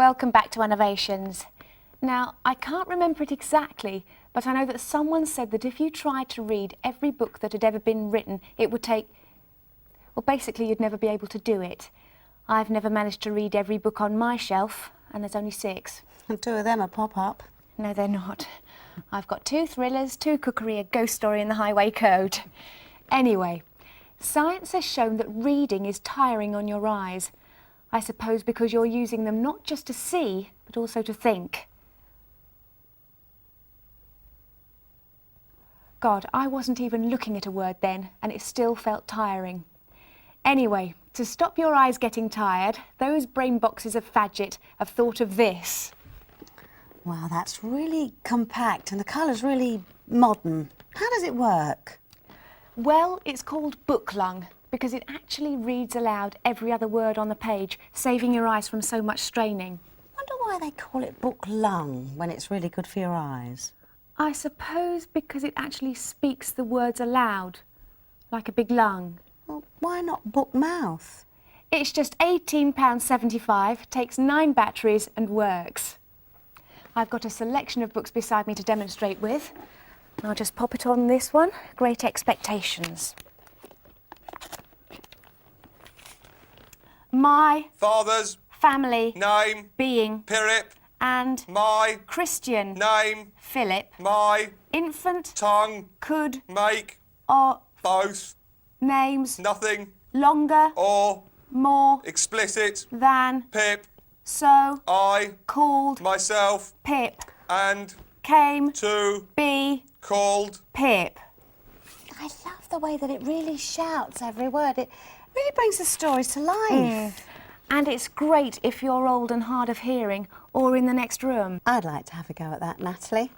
Welcome back to Unnovations. Now, I can't remember it exactly, but I know that someone said that if you tried to read every book that had ever been written, it would take... well, basically, you'd never be able to do it. I've never managed to read every book on my shelf, and there's only 6. And 2 of them are pop-up. No, they're not. I've got 2 thrillers, 2 cookery, a ghost story and the Highway Code. Anyway, science has shown that reading is tiring on your eyes. I suppose because you're using them not just to see, but also to think. God, I wasn't even looking at a word then, and it still felt tiring. Anyway, to stop your eyes getting tired, those brain boxes of Fadget have thought of this. Wow, that's really compact and the colour's really modern. How does it work? Well, it's called book lung, because it actually reads aloud every other word on the page, saving your eyes from so much straining. Wonder why they call it book lung when it's really good for your eyes. I suppose because it actually speaks the words aloud, like a big lung. Well, why not book mouth? It's just £18.75, takes 9 batteries and works. I've got a selection of books beside me to demonstrate with. I'll just pop it on this one, Great Expectations. My father's family name, being Pirip, and my Christian name, Philip, my infant tongue, could make or both names nothing longer or more explicit than Pip, so I called myself Pip and came to be called Pip. I love the way that it really shouts every word. It really brings the stories to life. And it's great if you're old and hard of hearing or in the next room. I'd like to have a go at that, Natalie.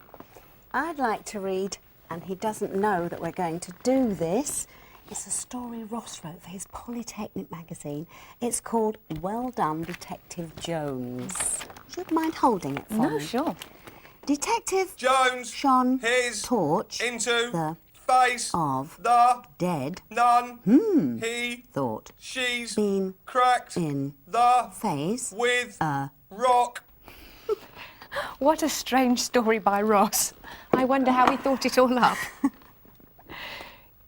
I'd like to read, and he doesn't know that we're going to do this. It's a story Ross wrote for his Polytechnic magazine. It's called Well Done, Detective Jones. Would you mind holding it for me? No, sure. Detective Jones shone his torch into the face of the dead none he thought she's been cracked in the face with a rock. What a strange story by Ross. I wonder how he thought it all up.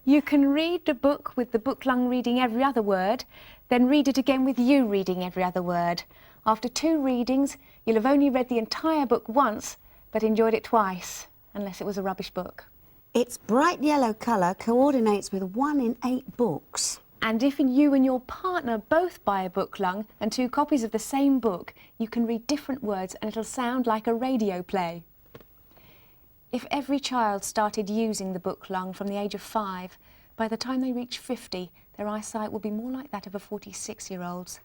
You can read the book with the book lung reading every other word, then read it again with you reading every other word. After 2 readings, you'll have only read the entire book once, but enjoyed it twice, unless it was a rubbish book. Its bright yellow colour coordinates with 1 in 8 books. And if you and your partner both buy a book lung and 2 copies of the same book, you can read different words and it'll sound like a radio play. If every child started using the book lung from the age of 5, by the time they reach 50, their eyesight will be more like that of a 46-year-old's.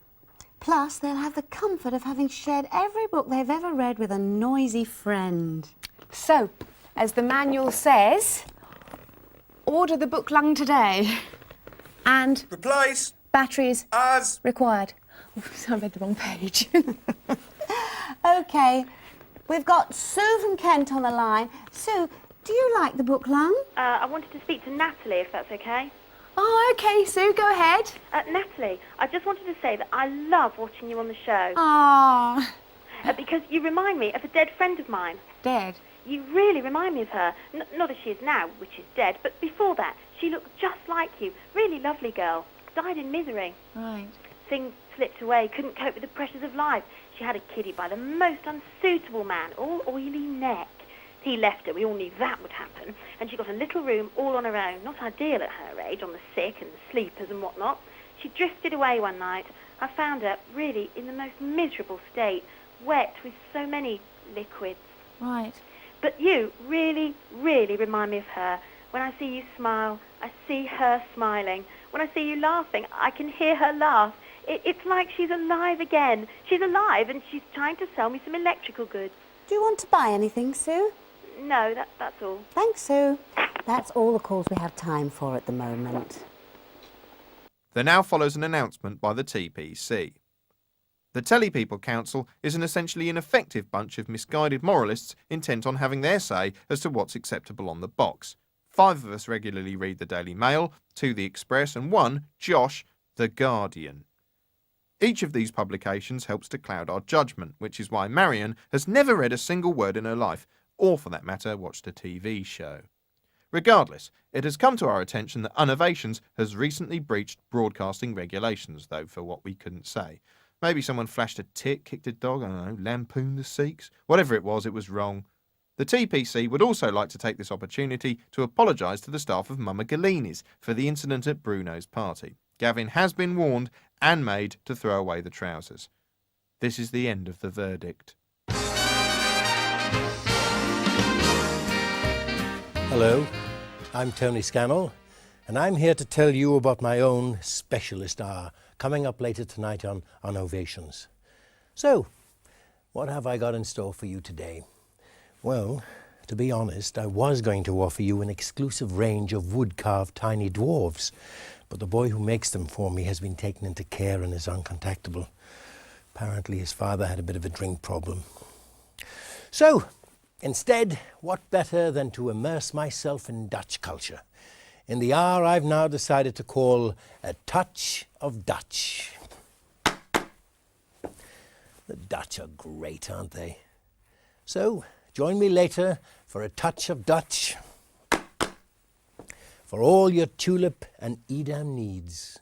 Plus, they'll have the comfort of having shared every book they've ever read with a noisy friend. So, as the manual says, order the book lung today. And Replace batteries as required. Oops, I read the wrong page. OK, we've got Sue from Kent on the line. Sue, do you like the book lung? I wanted to speak to Natalie, if that's okay. Oh, OK, Sue, go ahead. Natalie, I just wanted to say that I love watching you on the show. Ah, Because you remind me of a dead friend of mine. dead. You really remind me of her. Not as she is now, which is dead, but before that, she looked just like you. Really lovely girl. Died in misery. Right. Things slipped away, couldn't cope with the pressures of life. She had a kiddie by the most unsuitable man, all oily neck. He left her, we all knew that would happen, and she got a little room all on her own, not ideal at her age, on the sick and the sleepers and whatnot. She drifted away one night. I found her really in the most miserable state, wet with so many liquids. Right. But you really, really remind me of her. When I see you smile, I see her smiling. When I see you laughing, I can hear her laugh. It's like she's alive again. She's alive and she's trying to sell me some electrical goods. Do you want to buy anything, Sue? No, that's all. Thanks, Sue. That's all the calls we have time for at the moment. There now follows an announcement by the TPC. The Telly People Council is an essentially ineffective bunch of misguided moralists intent on having their say as to what's acceptable on the box. 5 of us regularly read the Daily Mail, 2 the Express and 1, Josh, the Guardian. Each of these publications helps to cloud our judgment, which is why Marion has never read a single word in her life, or for that matter, watched a TV show. Regardless, it has come to our attention that Unnovations has recently breached broadcasting regulations, though for what we couldn't say. Maybe someone flashed a tit, kicked a dog, I don't know, lampooned the Sikhs. Whatever it was wrong. The TPC would also like to take this opportunity to apologise to the staff of Mama Galini's for the incident at Bruno's party. Gavin has been warned and made to throw away the trousers. This is the end of the verdict. Hello, I'm Tony Scannell, and I'm here to tell you about my own specialist hour, coming up later tonight on Unnovations. So, what have I got in store for you today? Well, to be honest, I was going to offer you an exclusive range of wood-carved tiny dwarves, but the boy who makes them for me has been taken into care and is uncontactable. Apparently his father had a bit of a drink problem. So, instead, what better than to immerse myself in Dutch culture, in the hour I've now decided to call A Touch of Dutch. The Dutch are great, aren't they? So, join me later for A Touch of Dutch, for all your tulip and Edam needs.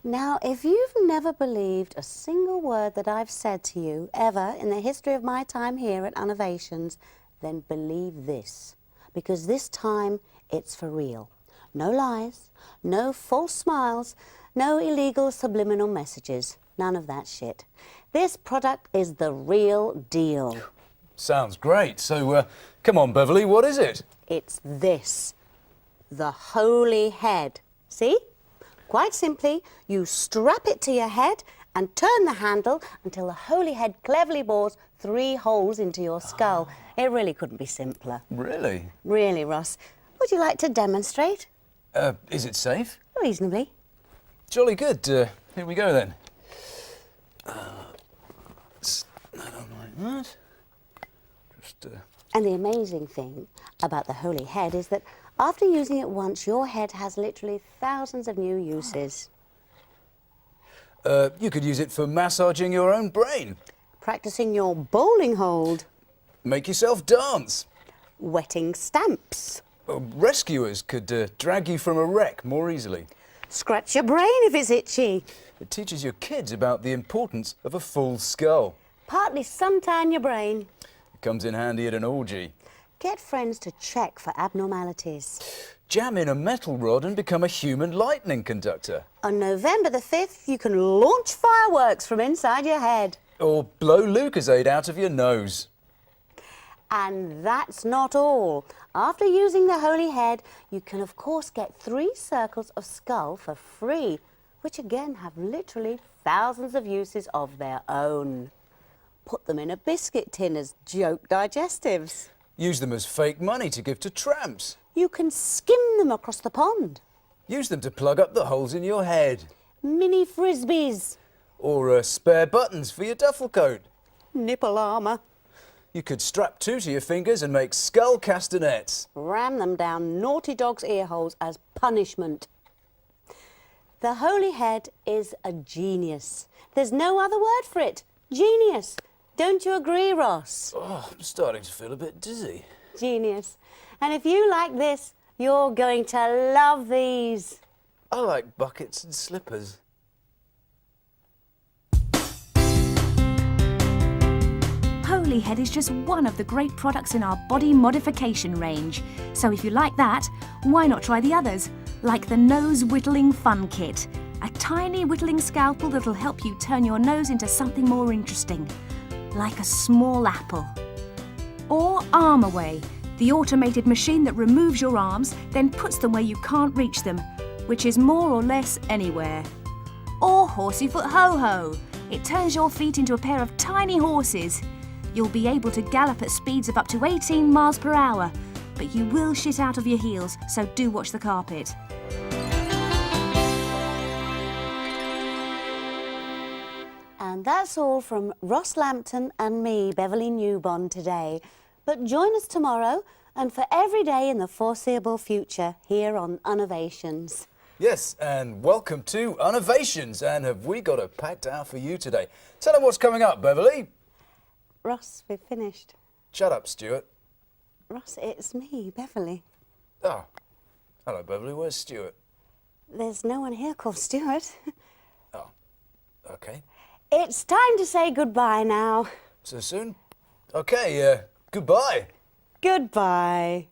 Now, if you've never believed a single word that I've said to you ever in the history of my time here at Unnovations, then believe this, because this time it's for real. No lies, no false smiles, no illegal subliminal messages, none of that shit. This product is the real deal. Sounds great. So, come on, Beverly, what is it? It's this, the holy head. See? Quite simply, you strap it to your head and turn the handle until the holy head cleverly bores 3 holes into your skull. It really couldn't be simpler. Really? Really, Ross. Would you like to demonstrate? Is it safe? Reasonably. Jolly good. Here we go then. Snap on like that. Just, And the amazing thing about the holy head is that after using it once, your head has literally thousands of new uses. you could use it for massaging your own brain. Practicing your bowling hold. Make yourself dance. Wetting stamps. Rescuers could drag you from a wreck more easily. Scratch your brain if it's itchy. It teaches your kids about the importance of a full skull. Partly suntan your brain. It comes in handy at an orgy. Get friends to check for abnormalities. Jam in a metal rod and become a human lightning conductor. On November the 5th, you can launch fireworks from inside your head. Or blow Lucozade out of your nose. And that's not all. After using the holy head, you can of course get 3 circles of skull for free, which again have literally thousands of uses of their own. Put them in a biscuit tin as joke digestives. Use them as fake money to give to tramps. You can skim them across the pond. Use them to plug up the holes in your head. Mini frisbees. Or spare buttons for your duffel coat. Nipple armour. You could strap 2 to your fingers and make skull castanets. Ram them down naughty dogs' ear holes as punishment. The holy head is a genius. There's no other word for it. Genius. Don't you agree, Ross? Oh, I'm starting to feel a bit dizzy. Genius. And if you like this, you're going to love these. I like buckets and slippers. Holy Head is just one of the great products in our body modification range. So if you like that, why not try the others? Like the Nose Whittling Fun Kit. A tiny whittling scalpel that'll help you turn your nose into something more interesting. Like a small apple. Or Arm Away, the automated machine that removes your arms, then puts them where you can't reach them, which is more or less anywhere. Or Horseyfoot Ho-Ho. It turns your feet into a pair of tiny horses. You'll be able to gallop at speeds of up to 18 miles per hour, but you will shit out of your heels, so do watch the carpet. And that's all from Ross Lampton and me, Beverly Newbond, today. But join us tomorrow and for every day in the foreseeable future here on Unnovations. Yes, and welcome to Unnovations. And have we got a packed out for you today? Tell them what's coming up, Beverly. Ross, we've finished. Shut up, Stuart. Ross, it's me, Beverly. Oh, hello, Beverly. Where's Stuart? There's no one here called Stuart. Oh, okay. It's time to say goodbye now. So soon? Okay, goodbye. Goodbye.